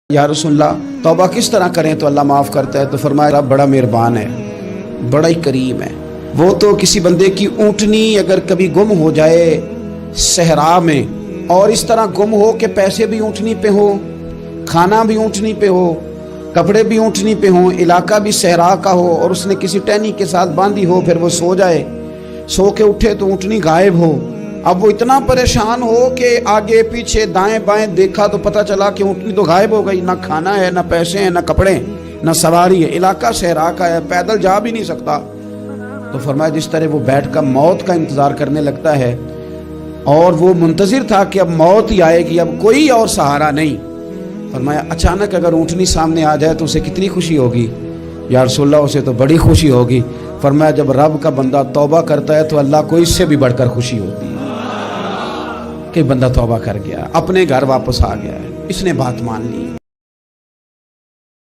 یا رسول اللہ توبہ کس طرح کریں تو اللہ معاف کرتا ہے؟ تو فرمایا رب بڑا مہربان ہے، بڑا ہی کریم ہے۔ وہ تو کسی بندے کی اونٹنی اگر کبھی گم ہو جائے صحرا میں، اور اس طرح گم ہو کہ پیسے بھی اونٹنی پہ ہو، کھانا بھی اونٹنی پہ ہو، کپڑے بھی اونٹنی پہ ہوں، علاقہ بھی صحرا کا ہو، اور اس نے کسی ٹہنی کے ساتھ باندھی ہو، پھر وہ سو جائے، سو کے اٹھے تو اونٹنی غائب ہو۔ اب وہ اتنا پریشان ہو کہ آگے پیچھے دائیں بائیں دیکھا تو پتہ چلا کہ اونٹنی تو غائب ہو گئی، نہ کھانا ہے، نہ پیسے ہیں، نہ کپڑے، نہ سواری ہے، علاقہ صحرا کا ہے، پیدل جا بھی نہیں سکتا۔ تو فرمایا جس طرح وہ بیٹھ کر موت کا انتظار کرنے لگتا ہے، اور وہ منتظر تھا کہ اب موت ہی آئے گی، اب کوئی اور سہارا نہیں۔ فرمایا اچانک اگر اونٹنی سامنے آ جائے تو اسے کتنی خوشی ہوگی؟ یا رسول اللہ اسے تو بڑی خوشی ہوگی۔ فرمایا جب رب کا بندہ توبہ کرتا ہے تو اللہ کو اس سے بھی بڑھ کر خوشی ہوتی ہے کہ بندہ توبہ کر گیا، اپنے گھر واپس آ گیا ہے، اس نے بات مان لی۔